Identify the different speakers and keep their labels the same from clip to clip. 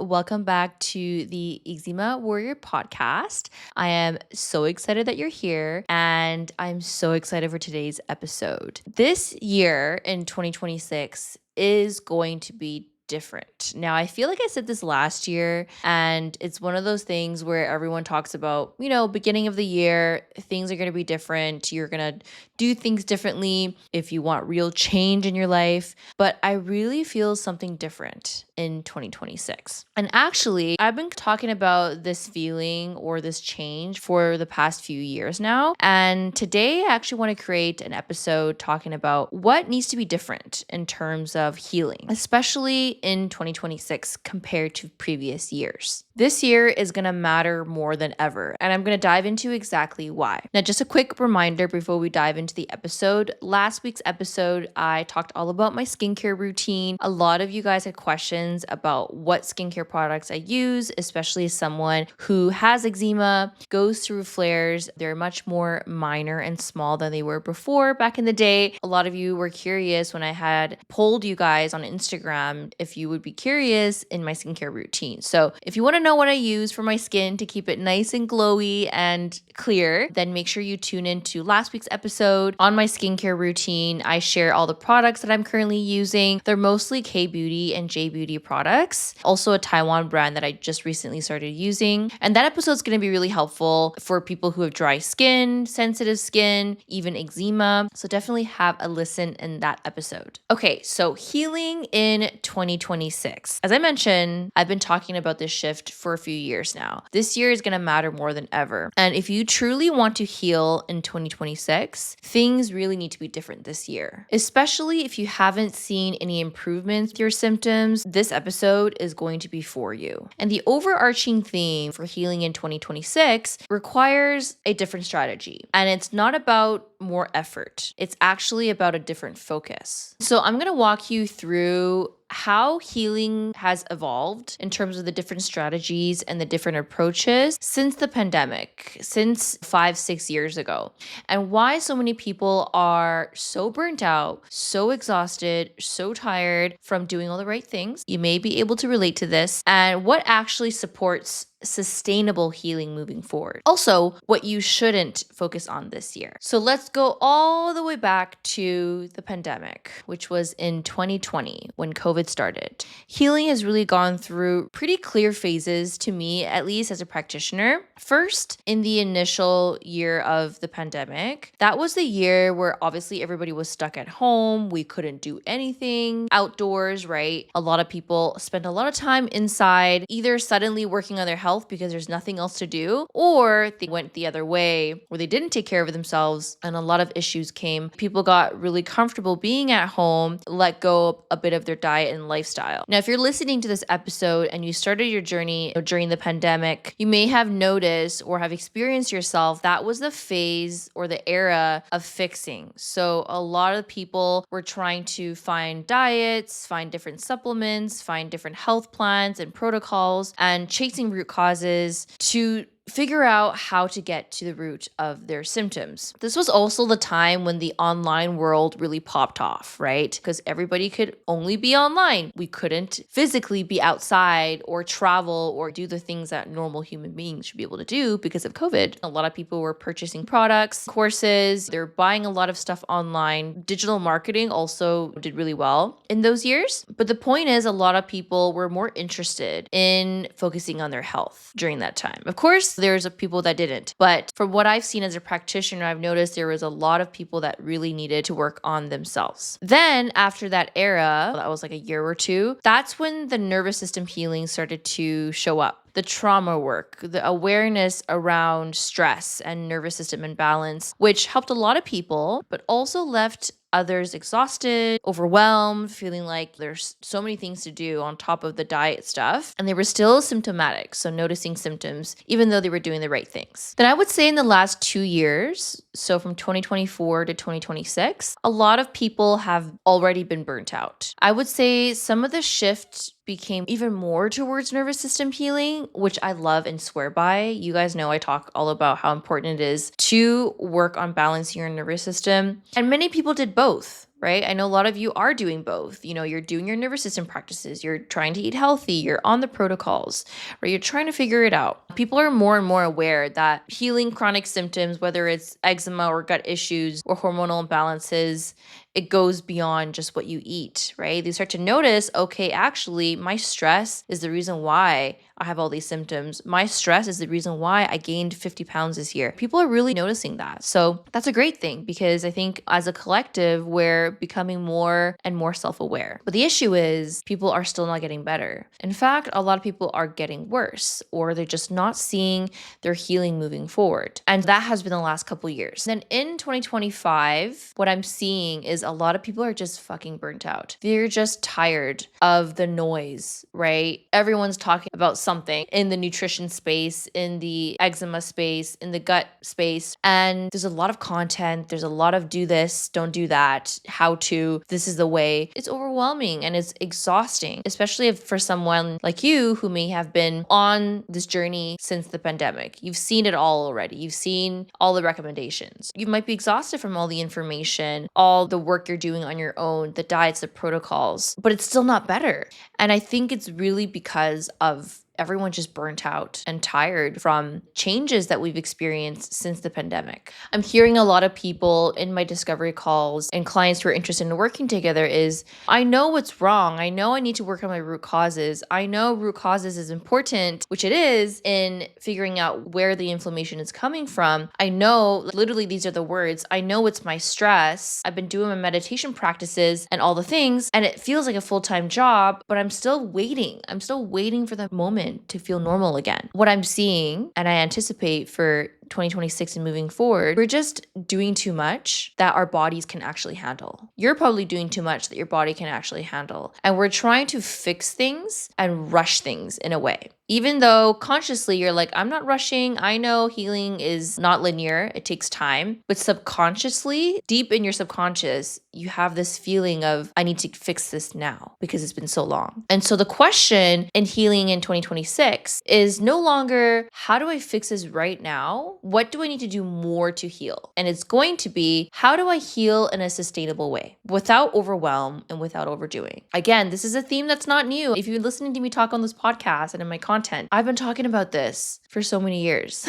Speaker 1: Welcome back to the Eczema Warrior podcast. I am so excited that you're here and I'm so excited for today's episode. This year in 2026 is going to be different. Now, I feel like I said this last year, and it's one of those things where everyone talks about, beginning of the year, things are going to be different. You're going to do things differently if you want real change in your life. But I really feel something different in 2026. And actually, I've been talking about this feeling or this change for the past few years now. And today, I actually want to create an episode talking about what needs to be different in terms of healing, especially in 2026 compared to previous years. This year is going to matter more than ever, and I'm going to dive into exactly why. Now, just a quick reminder before we dive into the episode. Last week's episode, I talked all about my skincare routine. A lot of you guys had questions about what skincare products I use, especially as someone who has eczema, goes through flares. They're much more minor and small than they were before back in the day. A lot of you were curious when I had polled you guys on Instagram if you would be curious in my skincare routine. So if you want to know what I use for my skin to keep it nice and glowy and clear, then make sure you tune into last week's episode on my skincare routine. I share all the products that I'm currently using. They're mostly K-Beauty and J-Beauty products, also a Taiwan brand that I just recently started using. And that episode is going to be really helpful for people who have dry skin, sensitive skin, even eczema. So definitely have a listen in that episode. Okay, so healing in 2026. As I mentioned, I've been talking about this shift for a few years now. This year is going to matter more than ever. And if you truly want to heal in 2026, things really need to be different this year. Especially if you haven't seen any improvements with your symptoms, this episode is going to be for you. And the overarching theme for healing in 2026 requires a different strategy. And it's not about more effort. It's actually about a different focus. So I'm going to walk you through how healing has evolved in terms of the different strategies and the different approaches since the pandemic, since 5-6 years ago, and why so many people are so burnt out, so exhausted, so tired from doing all the right things. You may be able to relate to this, and what actually supports sustainable healing moving forward. Also, what you shouldn't focus on this year. So let's go all the way back to the pandemic, which was in 2020 when COVID started. Healing has really gone through pretty clear phases to me, at least as a practitioner. First, in the initial year of the pandemic, that was the year where obviously everybody was stuck at home. We couldn't do anything outdoors, right? A lot of people spent a lot of time inside, either suddenly working on their health because there's nothing else to do, or they went the other way where they didn't take care of themselves and a lot of issues came. People got really comfortable being at home, let go a bit of their diet and lifestyle. Now, if you're listening to this episode and you started your journey during the pandemic, you may have noticed or have experienced yourself that was the phase or the era of fixing. So a lot of people were trying to find diets, find different supplements, find different health plans and protocols, and chasing root causes to figure out how to get to the root of their symptoms. This was also the time when the online world really popped off, right? Because everybody could only be online. We couldn't physically be outside or travel or do the things that normal human beings should be able to do because of COVID. A lot of people were purchasing products, courses, they're buying a lot of stuff online. Digital marketing also did really well in those years. But the point is, a lot of people were more interested in focusing on their health during that time. Of course, there's people that didn't. But from what I've seen as a practitioner, I've noticed there was a lot of people that really needed to work on themselves. Then after that era, that was like a year or two, that's when the nervous system healing started to show up. The trauma work, the awareness around stress and nervous system imbalance, which helped a lot of people, but also left others exhausted, overwhelmed, feeling like there's so many things to do on top of the diet stuff. And they were still symptomatic, so noticing symptoms, even though they were doing the right things. Then I would say in the last 2 years, so from 2024 to 2026, a lot of people have already been burnt out. I would say some of the shift became even more towards nervous system healing, which I love and swear by. You guys know I talk all about how important it is to work on balancing your nervous system. And many people did both. right? I know a lot of you are doing both. You're doing your nervous system practices, you're trying to eat healthy, you're on the protocols, right? You're trying to figure it out. People are more and more aware that healing chronic symptoms, whether it's eczema or gut issues or hormonal imbalances, it goes beyond just what you eat, right? They start to notice, okay, actually, my stress is the reason why I have all these symptoms. My stress is the reason why I gained 50 pounds this year. People are really noticing that. So that's a great thing, because I think as a collective, we're becoming more and more self-aware. But the issue is people are still not getting better. In fact, a lot of people are getting worse, or they're just not seeing their healing moving forward. And that has been the last couple years. Then in 2025, what I'm seeing is a lot of people are just fucking burnt out. They're just tired of the noise, right? Everyone's talking about something in the nutrition space, in the eczema space, in the gut space. And there's a lot of content. There's a lot of do this, don't do that, how to, this is the way. It's overwhelming and it's exhausting, especially if for someone like you who may have been on this journey since the pandemic. You've seen it all already. You've seen all the recommendations. You might be exhausted from all the information, all the work you're doing on your own, the diets, the protocols, but it's still not better. And I think it's really because of everyone just burnt out and tired from changes that we've experienced since the pandemic. I'm hearing a lot of people in my discovery calls and clients who are interested in working together is, I know what's wrong. I know I need to work on my root causes. I know root causes is important, which it is, in figuring out where the inflammation is coming from. I know, literally these are the words, I know it's my stress. I've been doing my meditation practices and all the things, and it feels like a full-time job, but I'm still waiting. I'm still waiting for the moment to feel normal again. What I'm seeing, and I anticipate for 2026 and moving forward, we're just doing too much that our bodies can actually handle. You're probably doing too much that your body can actually handle. And we're trying to fix things and rush things in a way. Even though consciously you're like, I'm not rushing. I know healing is not linear. It takes time. But subconsciously, deep in your subconscious, you have this feeling of, I need to fix this now because it's been so long. And so the question in healing in 2026 is no longer, how do I fix this right now? What do I need to do more to heal? And it's going to be, how do I heal in a sustainable way without overwhelm and without overdoing? Again, this is a theme that's not new. If you've been listening to me talk on this podcast and in my content, I've been talking about this for so many years,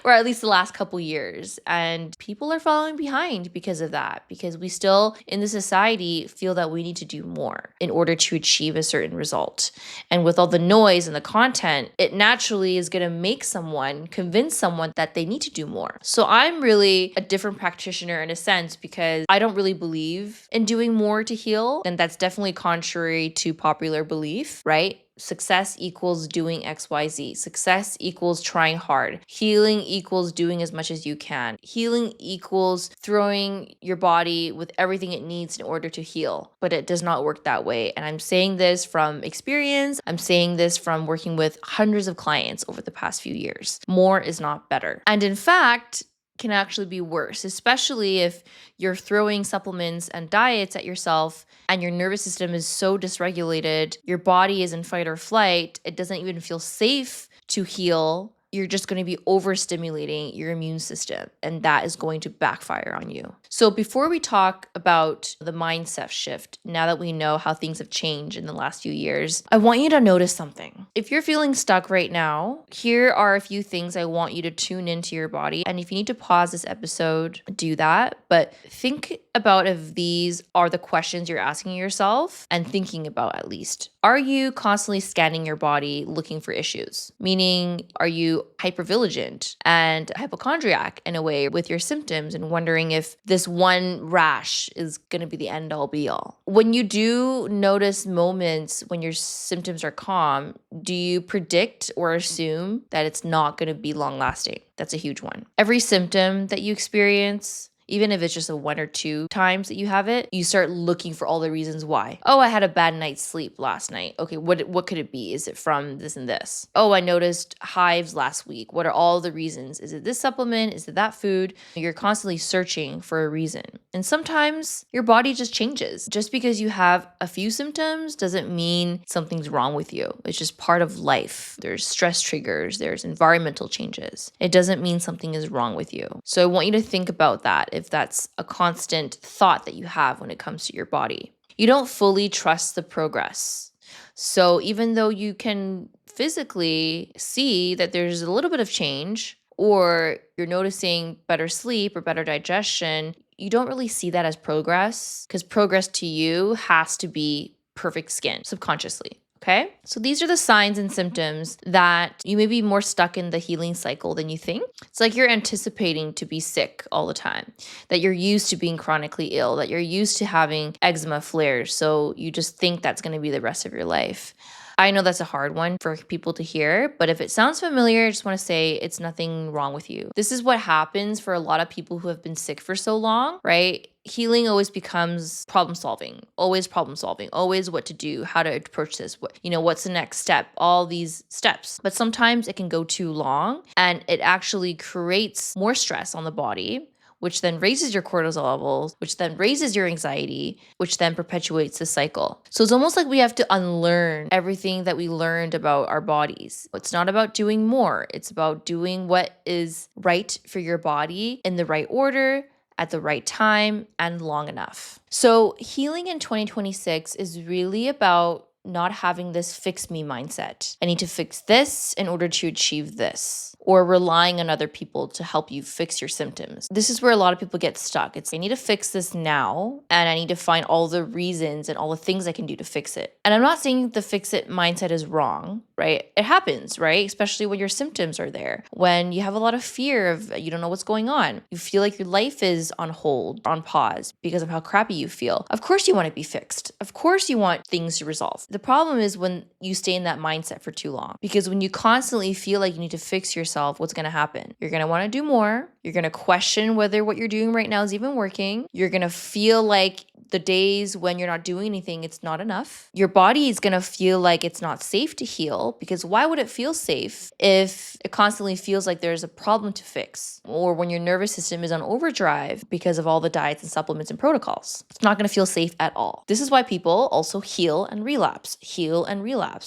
Speaker 1: or at least the last couple years. And people are following behind because of that, because we still in the society feel that we need to do more in order to achieve a certain result. And with all the noise and the content, it naturally is going to make someone convince someone that they need to do more. So I'm really a different practitioner in a sense, because I don't really believe in doing more to heal. And that's definitely contrary to popular belief, right? Success equals doing XYZ. Success equals trying hard. Healing equals doing as much as you can. Healing equals throwing your body with everything it needs in order to heal. But it does not work that way. And I'm saying this from experience. I'm saying this from working with hundreds of clients over the past few years. More is not better. And in fact, can actually be worse, especially if you're throwing supplements and diets at yourself and your nervous system is so dysregulated, your body is in fight or flight, it doesn't even feel safe to heal. You're just going to be overstimulating your immune system, and that is going to backfire on you. So before we talk about the mindset shift, now that we know how things have changed in the last few years, I want you to notice something. If you're feeling stuck right now, here are a few things I want you to tune into your body. And if you need to pause this episode, do that. But think about if these are the questions you're asking yourself and thinking about at least. Are you constantly scanning your body looking for issues? Meaning, are you hypervigilant and hypochondriac in a way with your symptoms and wondering if this one rash is going to be the end all be all? When you do notice moments when your symptoms are calm, do you predict or assume that it's not going to be long lasting? That's a huge one. Every symptom that you experience, even if it's just a 1 or 2 times that you have it, you start looking for all the reasons why. Oh, I had a bad night's sleep last night. Okay, what could it be? Is it from this and this? Oh, I noticed hives last week. What are all the reasons? Is it this supplement? Is it that food? You're constantly searching for a reason. And sometimes your body just changes. Just because you have a few symptoms doesn't mean something's wrong with you. It's just part of life. There's stress triggers, there's environmental changes. It doesn't mean something is wrong with you. So I want you to think about that. if that's a constant thought that you have when it comes to your body. You don't fully trust the progress. So even though you can physically see that there's a little bit of change, or you're noticing better sleep or better digestion, you don't really see that as progress, because progress to you has to be perfect skin subconsciously. Okay. So these are the signs and symptoms that you may be more stuck in the healing cycle than you think. It's like you're anticipating to be sick all the time, that you're used to being chronically ill, that you're used to having eczema flares. So you just think that's going to be the rest of your life. I know that's a hard one for people to hear, but if it sounds familiar, I just want to say it's nothing wrong with you. This is what happens for a lot of people who have been sick for so long, right? Healing always becomes problem solving, always what to do, how to approach this, what's the next step, all these steps. But sometimes it can go too long and it actually creates more stress on the body, which then raises your cortisol levels, which then raises your anxiety, which then perpetuates the cycle. So it's almost like we have to unlearn everything that we learned about our bodies. It's not about doing more. It's about doing what is right for your body in the right order, at the right time, and long enough. So healing in 2026 is really about not having this fix me mindset. I need to fix this in order to achieve this, or relying on other people to help you fix your symptoms. This is where a lot of people get stuck. It's I need to fix this now, and I need to find all the reasons and all the things I can do to fix it. And I'm not saying the fix it mindset is wrong, right? It happens, right? Especially when your symptoms are there, when you have a lot of fear of you don't know what's going on. You feel like your life is on hold, on pause because of how crappy you feel. Of course you want to be fixed. Of course you want things to resolve. The problem is when you stay in that mindset for too long, because when you constantly feel like you need to fix yourself, what's going to happen? You're going to want to do more. You're going to question whether what you're doing right now is even working. You're going to feel like the days when you're not doing anything, it's not enough. Your body is going to feel like it's not safe to heal, because why would it feel safe if it constantly feels like there's a problem to fix? Or when your nervous system is on overdrive because of all the diets and supplements and protocols. It's not going to feel safe at all. This is why people also heal and relapse,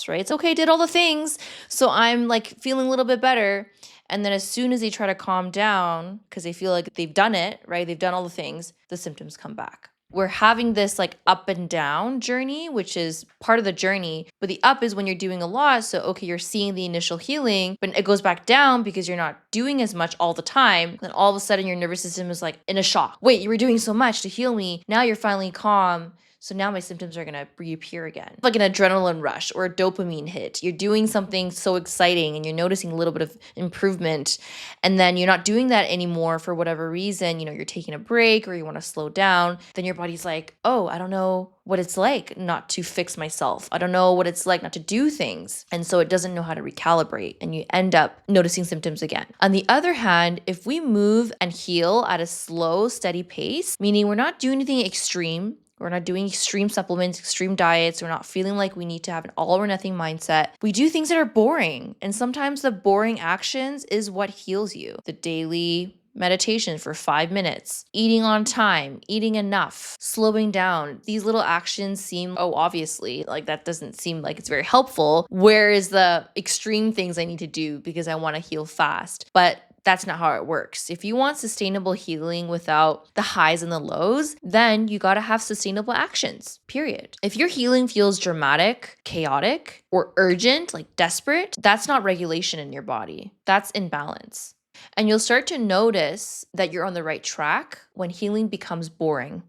Speaker 1: right? It's okay, did all the things, so I'm like feeling a little bit better. And then as soon as they try to calm down, because they feel like they've done it, right? They've done all the things, the symptoms come back. We're having this like up and down journey, which is part of the journey. But the up is when you're doing a lot. So, okay, you're seeing the initial healing, but it goes back down because you're not doing as much all the time. Then all of a sudden your nervous system is like in a shock. Wait, you were doing so much to heal me. Now you're finally calm. So now my symptoms are going to reappear again. Like an adrenaline rush or a dopamine hit. You're doing something so exciting and you're noticing a little bit of improvement. And then you're not doing that anymore for whatever reason. You're taking a break or you want to slow down. Then your body's like, oh, I don't know what it's like not to fix myself. I don't know what it's like not to do things. And so it doesn't know how to recalibrate and you end up noticing symptoms again. On the other hand, if we move and heal at a slow, steady pace, meaning we're not doing anything extreme, we're not doing extreme supplements, extreme diets. We're not feeling like we need to have an all or nothing mindset. We do things that are boring. And sometimes the boring actions is what heals you. The daily meditation for 5 minutes, eating on time, eating enough, slowing down. These little actions seem, obviously, like that doesn't seem like it's very helpful. Where is the extreme things I need to do because I want to heal fast? But that's not how it works. If you want sustainable healing without the highs and the lows, then you got to have sustainable actions, period. If your healing feels dramatic, chaotic, or urgent, like desperate, that's not regulation in your body. That's imbalance. And you'll start to notice that you're on the right track when healing becomes boring.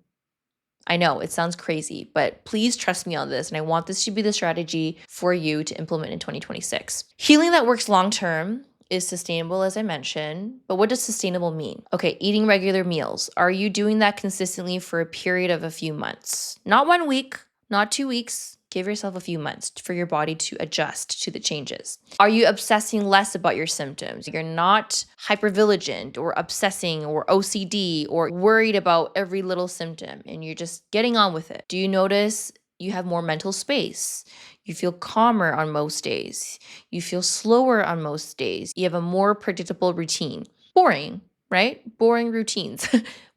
Speaker 1: I know it sounds crazy, but please trust me on this. And I want this to be the strategy for you to implement in 2026. Healing that works long-term is sustainable, as I mentioned, but what does sustainable mean? Okay, eating regular meals. Are you doing that consistently for a period of a few months? Not 1 week, not 2 weeks. Give yourself a few months for your body to adjust to the changes. Are you obsessing less about your symptoms? You're not hypervigilant or obsessing or OCD or worried about every little symptom and you're just getting on with it. Do you notice you have more mental space? You feel calmer on most days. You feel slower on most days. You have a more predictable routine. Boring, right? Boring routines.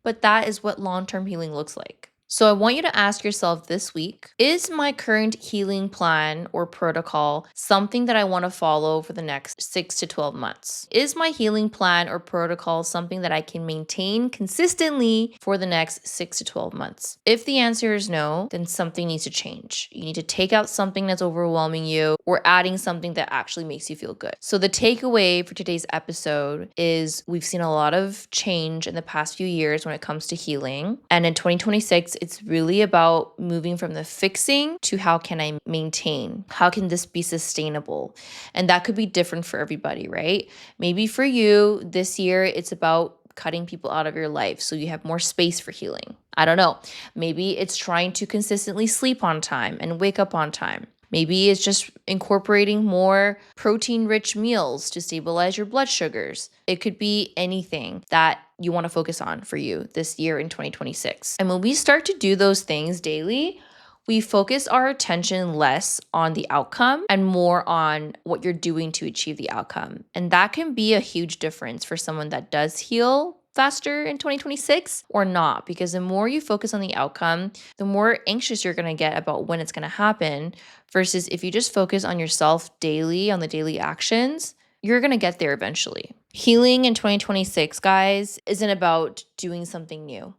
Speaker 1: But that is what long-term healing looks like. So I want you to ask yourself this week, is my current healing plan or protocol something that I want to follow for the next 6 to 12 months? Is my healing plan or protocol something that I can maintain consistently for the next 6 to 12 months? If the answer is no, then something needs to change. You need to take out something that's overwhelming you or adding something that actually makes you feel good. So the takeaway for today's episode is we've seen a lot of change in the past few years when it comes to healing. And in 2026, it's really about moving from the fixing to how can I maintain? How can this be sustainable? And that could be different for everybody, right? Maybe for you this year, it's about cutting people out of your life so you have more space for healing. I don't know. Maybe it's trying to consistently sleep on time and wake up on time. Maybe it's just incorporating more protein-rich meals to stabilize your blood sugars. It could be anything that you want to focus on for you this year in 2026. And when we start to do those things daily, we focus our attention less on the outcome and more on what you're doing to achieve the outcome. And that can be a huge difference for someone that does heal faster in 2026 or not, because the more you focus on the outcome, the more anxious you're going to get about when it's going to happen versus if you just focus on yourself daily, on the daily actions, you're going to get there eventually. Healing in 2026, guys, isn't about doing something new.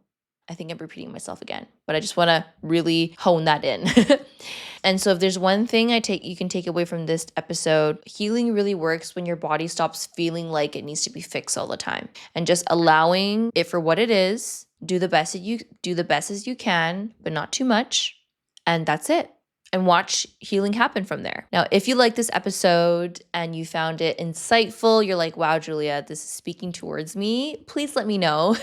Speaker 1: I think I'm repeating myself again, but I just want to really hone that in. And so if there's one thing you can take away from this episode, healing really works when your body stops feeling like it needs to be fixed all the time and just allowing it for what it is. Do the best as you can, but not too much. And that's it. And watch healing happen from there. Now, if you like this episode and you found it insightful, you're like, wow, Julia, this is speaking towards me, please let me know.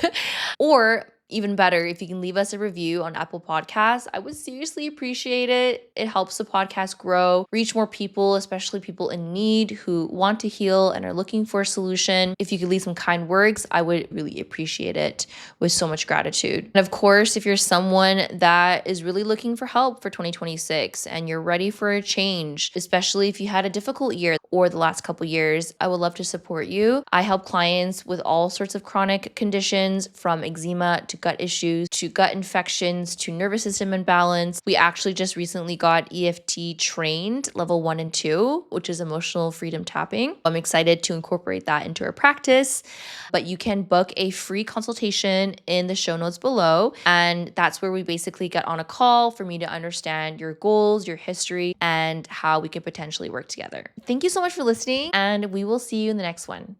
Speaker 1: Or even better, if you can leave us a review on Apple Podcasts, I would seriously appreciate it. It helps the podcast grow, reach more people, especially people in need who want to heal and are looking for a solution. If you could leave some kind words, I would really appreciate it with so much gratitude. And of course, if you're someone that is really looking for help for 2026 and you're ready for a change, especially if you had a difficult year or the last couple years, I would love to support you. I help clients with all sorts of chronic conditions, from eczema to gut issues, to gut infections, to nervous system imbalance. We actually just recently got EFT trained level 1 and 2, which is emotional freedom tapping. I'm excited to incorporate that into our practice, but you can book a free consultation in the show notes below. And that's where we basically get on a call for me to understand your goals, your history, and how we can potentially work together. Thank you so much for listening, and we will see you in the next one.